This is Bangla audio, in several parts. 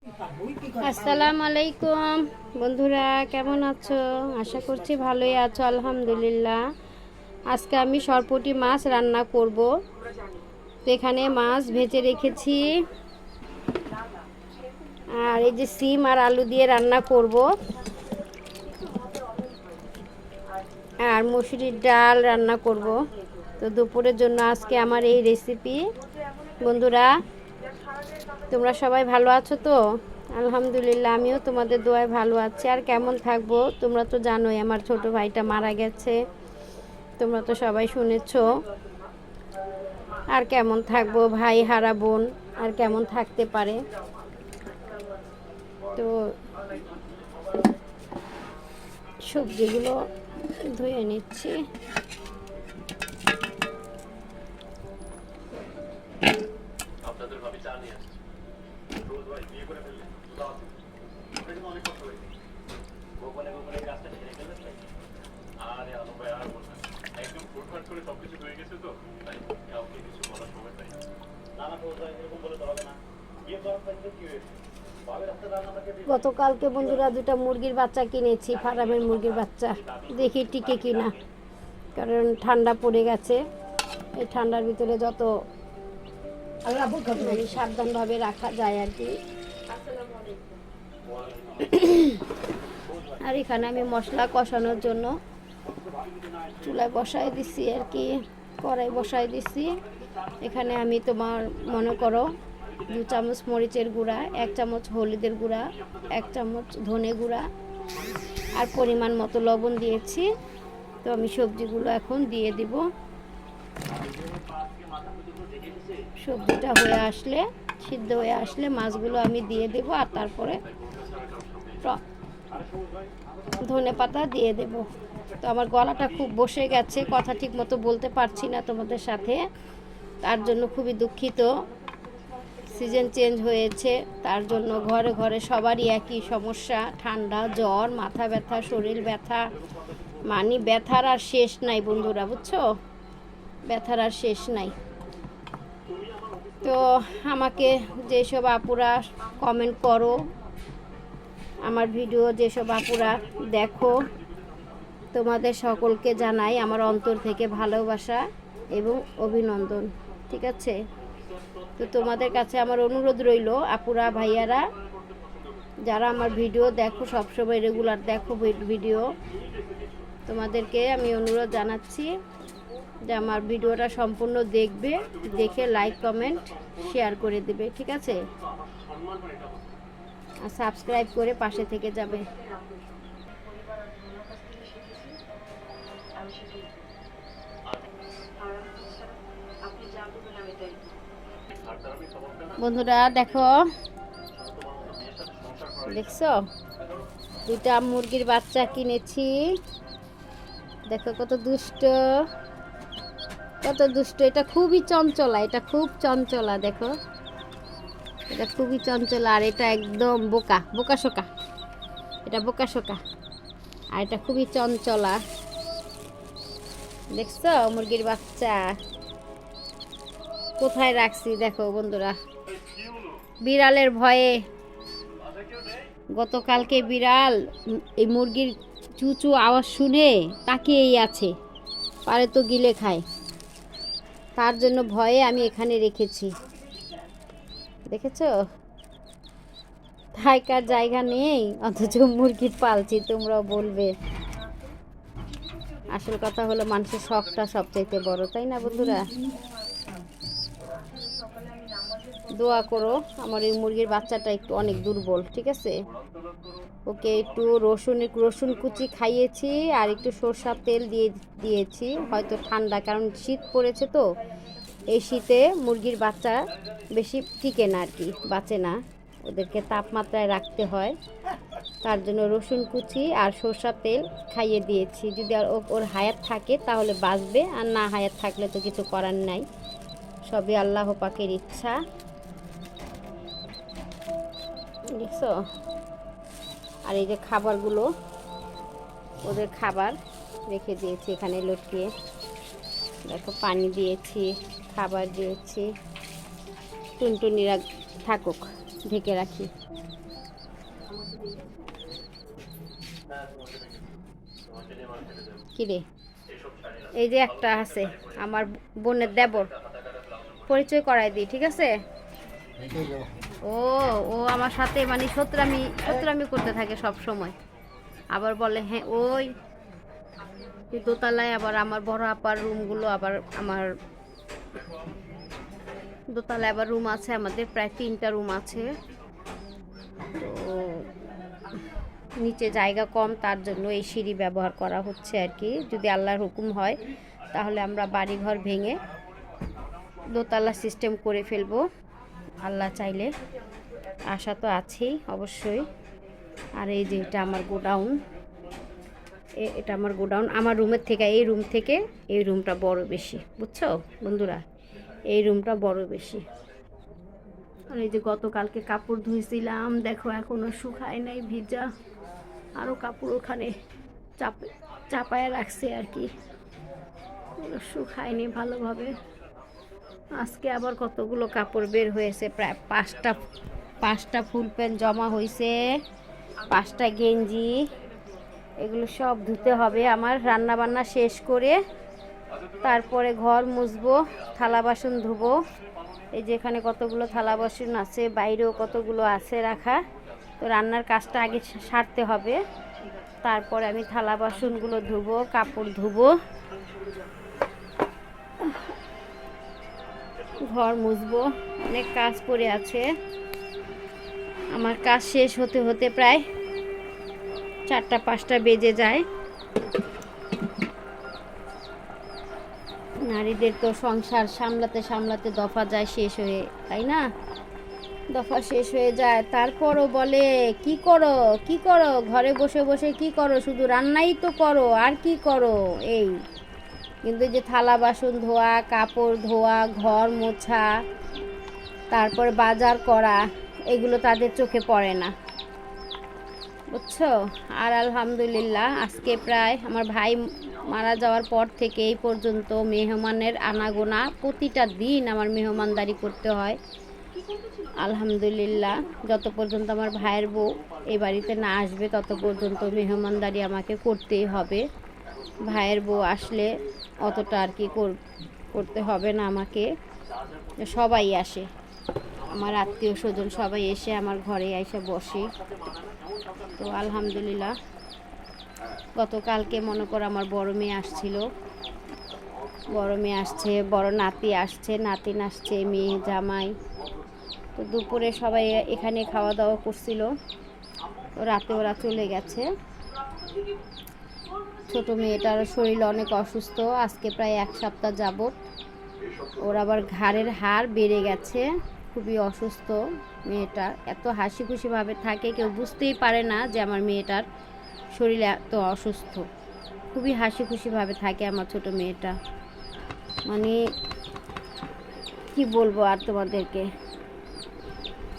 আসসালামু আলাইকুম বন্ধুরা, কেমন আছো? আশা করছি ভালোই আছো। আলহামদুলিল্লাহ। আজকে আমি সরপুঁটি মাছ রান্না করব। তো এখানে মাছ ভেজে রেখেছি, আর এই যে সিম আর আলু দিয়ে রান্না করব, আর মুসুরির ডাল রান্না করব। তো দুপুরের জন্য আজকে আমার এই রেসিপি। বন্ধুরা, তোমরা সবাই ভালো আছো তো? আলহামদুলিল্লাহ, আমিও তোমাদের দোয়ায় ভালো আছি। আর কেমন থাকবো, তোমরা তো জানোই আমার ছোট ভাইটা মারা গেছে, তোমরা তো সবাই শুনেছো। আর কেমন থাকবো, ভাই হারা বোন আর কেমন থাকতে পারে। তো সবজিগুলো ধুয়ে নিচ্ছি। গতকালকে বন্ধুরা দুটা মুরগির বাচ্চা কিনেছি, ফার্মের মুরগির বাচ্চা। দেখি টিকে কিনা, কারণ ঠান্ডা পড়ে গেছে। এই ঠান্ডার ভিতরে যত সাবধানভাবে রাখা যায় আর কি। আর এখানে আমি মশলা কষানোর জন্য চুলায় বসাই দিছি আর কি, কড়াই বসাই দিছি। এখানে আমি তোমার মনে করো 2 চামচ মরিচের গুঁড়া, 1 চামচ হলুদের গুঁড়া, 1 চামচ ধনে গুঁড়া আর পরিমাণ মতো লবণ দিয়েছি। তো আমি সবজিগুলো এখন দিয়ে দিব। সবজিটা হয়ে আসলে, সিদ্ধ হয়ে আসলে মাছগুলো আমি দিয়ে দেব, আর তারপরে ধনে পাতা দিয়ে দেব। তো আমার গলাটা খুব বসে গেছে, কথা ঠিক মতো বলতে পারছি না তোমাদের সাথে, তার জন্য খুবই দুঃখিত। সিজন চেঞ্জ হয়েছে, তার জন্য ঘরে ঘরে সবারই একই সমস্যা, ঠান্ডা, জ্বর, মাথা ব্যথা, শরীর ব্যথা, মানে ব্যথার আর শেষ নাই বন্ধুরা, বুঝছো? ব্যথার আর শেষ নাই। তো আমাকে যেসব আপুরা কমেন্ট করো, আমার ভিডিও যেসব আপুরা দেখো, তোমাদের সকলকে জানাই আমার অন্তর থেকে ভালোবাসা এবং অভিনন্দন। ঠিক আছে? তো তোমাদের কাছে আমার অনুরোধ রইল, আপুরা ভাইয়ারা যারা আমার ভিডিও দেখো, সবসময় রেগুলার দেখো ভিডিও, তোমাদেরকে আমি অনুরোধ জানাচ্ছি যে আমার ভিডিওটা সম্পূর্ণ দেখবে, দেখে লাইক কমেন্ট শেয়ার করে দেবে। ঠিক আছে? আর সাবস্ক্রাইব করে পাশে থেকে যাবে। বন্ধুরা দেখো, দেখছো 2টা মুরগির বাচ্চা কিনেছি। দেখো কত দুষ্ট, কত দুষ্ট। এটা খুবই চঞ্চলা, এটা খুব চঞ্চলা। দেখো, এটা খুবই চঞ্চলা, আর এটা একদম বোকা বোকা শোকা। এটা বোকা শোকা, আর এটা খুবই চঞ্চলা। দেখছো মুরগির বাচ্চা কোথায় রাখছি? দেখো বন্ধুরা, বিড়ালের ভয়ে। গতকালকে বিড়াল এই মুরগির চুচু আওয়াজ শুনে তাকিয়েই আছে, পারে তো গিলে খায়, তার জন্য ভয়ে আমি এখানে রেখেছি। দেখেছো? থাকার জায়গা নেই, অথচ মুরগি পালছি। তোমরাও বলবে, আসল কথা হলো মানুষের শখটা সবচাইতে বড়, তাই না বন্ধুরা? দোয়া করো, আমার এই মুরগির বাচ্চাটা একটু অনেক দুর্বল। ঠিক আছে? ওকে একটু রসুন কুচি খাইয়েছি, আর একটু সরষার তেল দিয়েছি। হয়তো ঠান্ডা, কারণ শীত পড়েছে তো, এই শীতে মুরগির বাচ্চা বেশি টিকে না আর কি, বাঁচে না, ওদেরকে তাপমাত্রায় রাখতে হয়। তার জন্য রসুন কুচি আর সরষার তেল খাইয়ে দিয়েছি। যদি আর ওর হায়াত থাকে তাহলে বাঁচবে, আর না হায়াত থাকলে তো কিছু করার নাই, সবই আল্লাহ পাকের ইচ্ছা। দেখছো? আর এই যে খাবারগুলো, ওদের খাবার রেখে দিয়েছি এখানে লটকিয়ে। দেখো, পানি দিয়েছি, খাবার দিয়েছি। টুনটুনিরা থাকুক, ঢেকে রাখি। কিরে, এই যে একটা আছে আমার বোনের দেবর, পরিচয় করাই দিই, ঠিক আছে? ও ও আমার সাথে মানে সতরামি করতে থাকে সব সময়। আবার বলে হ্যাঁ ওই দোতলায় আবার আমার বড় আপার রুমগুলো, আবার আমার দোতলায় আবার রুম আছে, আমাদের প্রায় 3টা রুম আছে। তো নিচে জায়গা কম, তার জন্য এই সিঁড়ি ব্যবহার করা হচ্ছে আর কি। যদি আল্লাহর হুকুম হয় তাহলে আমরা বাড়িঘর ভেঙে দোতলা সিস্টেম করে ফেলবো, আল্লাহ চাইলে। আশা তো আছেই অবশ্যই। আর এই যে এটা আমার গোডাউন, এটা আমার গোডাউন। আমার রুমের থেকে এই রুমটা বড় বেশি, বুঝছো বন্ধুরা? এই রুমটা বড় বেশি। আর এই যে গতকালকে কাপড় ধুয়েছিলাম, দেখো এখনো শুকায় নাই, ভিজা। আরও কাপড় ওখানে চাপায় রাখছে আর কি, শুকায়নি ভালোভাবে। আজকে আবার কতগুলো কাপড় বের হয়েছে, প্রায় 5টা ফুল প্যান্ট জমা হয়েছে, 5টা গেঞ্জি। এগুলো সব ধুতে হবে আমার। রান্না বান্না শেষ করে তারপরে ঘর মুছবো, থালা বাসন ধুবো। এই যে এখানে কতগুলো থালা বাসন আছে, বাইরেও কতগুলো আছে রাখা। তো রান্নার কাজটা আগে সারতে হবে, তারপরে আমি থালা বাসনগুলো ধুবো, কাপড় ধুবো, ঘর মুছবো। অনেক কাজ পড়ে আছে আমার। কাজ শেষ হতে হতে প্রায় 4টা-5টা বেজে যায়। নারীদের তো সংসার সামলাতে সামলাতে দফা যায় শেষ হয়ে, তাই না? দফা শেষ হয়ে যায়, তারপরও বলে কি করো ঘরে বসে বসে, কি করো, শুধু রান্নাই তো করো, আর কি করো এই। কিন্তু যে থালা বাসন ধোয়া, কাপড় ধোয়া, ঘর মোছা, তারপর বাজার করা, এগুলো তাদের চোখে পড়ে না, বুঝছো? আর আলহামদুলিল্লাহ আজকে প্রায় আমার ভাই মারা যাওয়ার পর থেকে এই পর্যন্ত মেহমানের আনাগোনা, প্রতিটা দিন আমার মেহমানদারি করতে হয়। আলহামদুলিল্লাহ যত পর্যন্ত আমার ভাইয়ের বউ এই বাড়িতে না আসবে তত পর্যন্ত মেহমানদারি আমাকে করতেই হবে। ভাইয়ের বউ আসলে অতটা আর কি করতে হবে না আমাকে। সবাই আসে, আমার আত্মীয় স্বজন সবাই এসে আমার ঘরে এসে বসে। তো আলহামদুলিল্লাহ গতকালকে মনে করো আমার বড় মেয়ে আসছিল, বড় নাতি আসছে, নাতিন আসছে, মেয়ে জামাই। তো দুপুরে সবাই এখানে খাওয়া দাওয়া করছিল, তো রাতে ওরা চলে গেছে। ছোট মেয়েটার শরীর অনেক অসুস্থ, আজকে প্রায় 1 সপ্তাহ যাবত। ওর আবার ঘাড়ের হাড় বেড়ে গেছে, খুবই অসুস্থ মেয়েটা। এত হাসি খুশিভাবে থাকে, কেউ বুঝতেই পারে না যে আমার মেয়েটার শরীর এত অসুস্থ। খুবই হাসি খুশিভাবে থাকে আমার ছোট মেয়েটা। মানে কি বলবো আর তোমাদেরকে,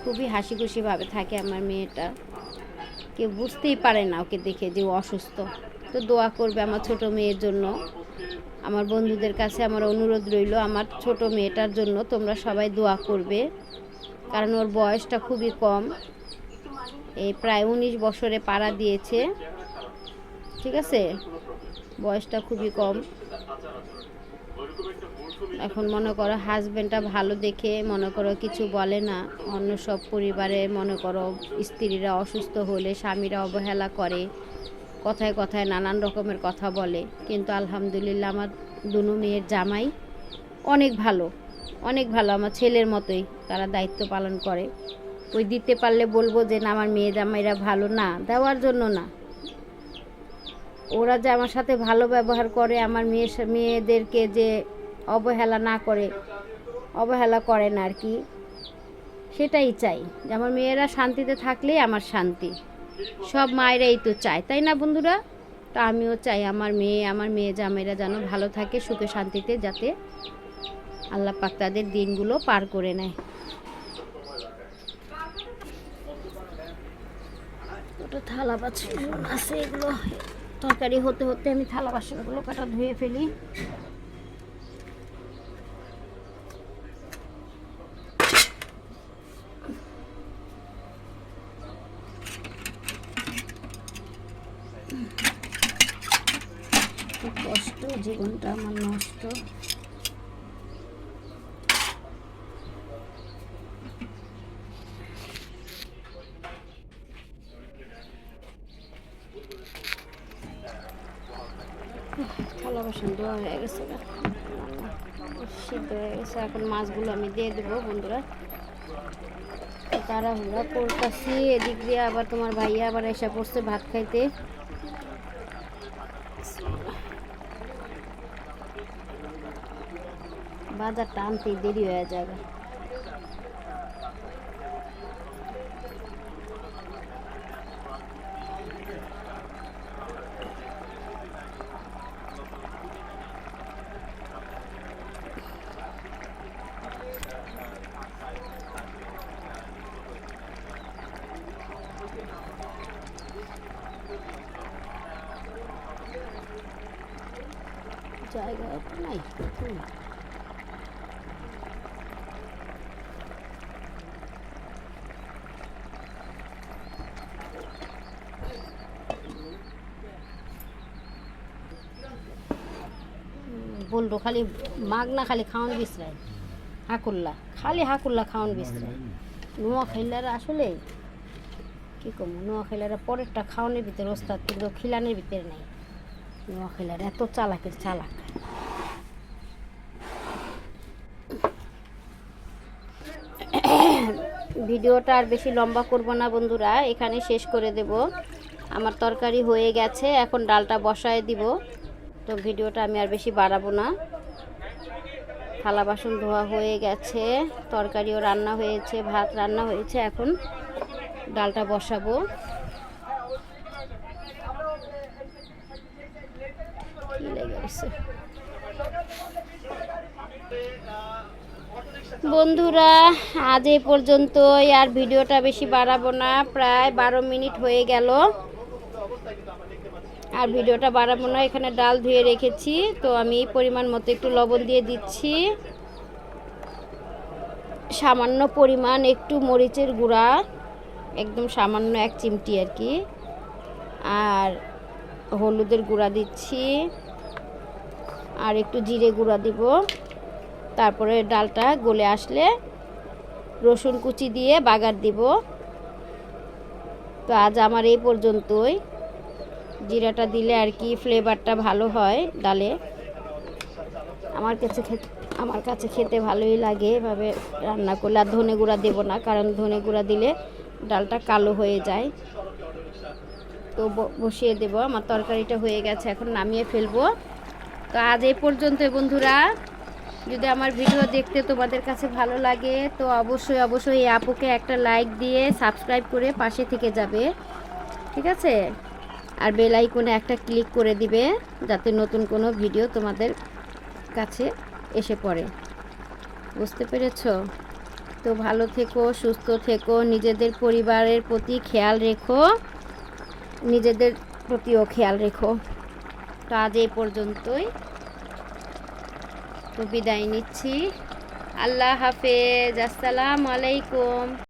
খুবই হাসি খুশিভাবে থাকে আমার মেয়েটা। কেউ বুঝতেই পারে না ওকে দেখে যে ও অসুস্থ। তো দোয়া করবে আমার ছোট মেয়ের জন্য। আমার বন্ধুদের কাছে আমার অনুরোধ রইল আমার ছোট মেয়েটার জন্য তোমরা সবাই দোয়া করবে, কারণ ওর বয়সটা খুবই কম, এই প্রায় 19 বছরে পাড়া দিয়েছে, ঠিক আছে? বয়সটা খুবই কম। এখন মনে করো হাজবেন্ডটা ভালো দেখে মনে করো কিছু বলে না। অন্য সব পরিবারে মনে করো স্ত্রীরা অসুস্থ হলে স্বামীরা অবহেলা করে, কথায় কথায় নানান রকমের কথা বলে। কিন্তু আলহামদুলিল্লাহ আমার দুনো মেয়ের জামাই অনেক ভালো, অনেক ভালো, আমার ছেলের মতোই তারা দায়িত্ব পালন করে। ওই দিতে পারলে বলবো যে না আমার মেয়ে জামাইরা ভালো না, দেওয়ার জন্য না, ওরা যে আমার সাথে ভালো ব্যবহার করে, আমার মেয়েদেরকে যে অবহেলা না করে, অবহেলা করে না আর কি, সেটাই চাই। যে আমার মেয়েরা শান্তিতে থাকলেই আমার শান্তি। সব মায়েরাই তো চায়, তাই না বন্ধুরা? তা আমিও চাই আমার মেয়ে জামাইরা যেন ভালো থাকে, সুখে শান্তিতে, যাতে আল্লাহ পাক তাদের দিনগুলো পার করে নেয়। ওটা থালা বাসন আছে, এগুলো তরকারি হতে হতে আমি থালা বাসনগুলো কাটা ধুয়ে ফেলি। কষ্ট, জীবনটা আমার নষ্ট। থালা বাসন ধোয়া হয়ে গেছে, সিদ্ধ হয়ে গেছে। এখন মাছগুলো আমি দিয়ে দেবো বন্ধুরা। তাড়াহুড়া করতেছি, এদিক দিয়ে আবার তোমার ভাইয়া আবার এসে পড়ছে ভাত খাইতে। বাজারটা আনতেই দেরি হয়ে যাবে। জায়গা নাই। বললো খালি মাগনা খালি খাওয়ান বিছরায়, হাকুল্লা খালি হাকুল্লা খাওয়ান বিছরায়। নোয়াখাইলারা আসলে কী কম, নোয়াখাইলারা পরেরটা খাওয়ানোর ভিতরে ওস্তাদ, কিন্তু খিলানের ভিতরে নাই। নোয়াখাইলারা এত চালাকের চালাক। ভিডিওটা আর বেশি লম্বা করব না বন্ধুরা, এখানে শেষ করে দেব। আমার তরকারি হয়ে গেছে, এখন ডালটা বসায় দিব। তো ভিডিওটা আমি আর বেশি বাড়াবো না। থালা বাসন ধোয়া হয়ে গেছে, তরকারিও রান্না হয়েছে, ভাত রান্না হয়েছে। এখন ডালটা বসাবো। কি লেগে গেছে বন্ধুরা, আজ এই পর্যন্তই। আর ভিডিওটা বেশি বাড়াবো না, প্রায় 12 মিনিট হয়ে গেল। আর ভিডিওটা বাড়াবো না। এখানে ডাল ধুয়ে রেখেছি, তো আমি পরিমাণ মতো একটু লবণ দিয়ে দিচ্ছি, সামান্য পরিমাণ একটু মরিচের গুঁড়া, একদম সামান্য 1 চিমটি আর কি, আর হলুদের গুঁড়া দিচ্ছি, আর একটু জিরে গুঁড়া দিব। তারপরে ডালটা গলে আসলে রসুন কুচি দিয়ে বাগার দিব। তো আজ আমার এই পর্যন্তই। জিরাটা দিলে আর কি ফ্লেভারটা ভালো হয় ডালে। আমার কাছে খেতে ভালোই লাগে এভাবে রান্না করলে। আর ধনে গুঁড়া দেবো না, কারণ ধনে গুঁড়া দিলে ডালটা কালো হয়ে যায়। তো বসিয়ে দেব। আমার তরকারিটা হয়ে গেছে, এখন নামিয়ে ফেলবো। তো আজ এই পর্যন্ত বন্ধুরা। যদি আমার ভিডিও দেখতে তোমাদের কাছে ভালো লাগে তো অবশ্যই এই আপুকে একটা লাইক দিয়ে সাবস্ক্রাইব করে পাশে থেকে যাবে, ঠিক আছে? আর বেল আইকনে একটা ক্লিক করে দিবে, যাতে নতুন কোনো ভিডিও তোমাদের কাছে এসে পড়ে। বুঝতে পেরেছো? তো ভালো থেকো, সুস্থ থেকো, নিজেদের পরিবারের প্রতি খেয়াল রেখো, নিজেদের প্রতিও খেয়াল রেখো। তো আজ এই পর্যন্তই। তো বিদায় নিচ্ছি। আল্লাহ হাফেজ, আসসালামু আলাইকুম।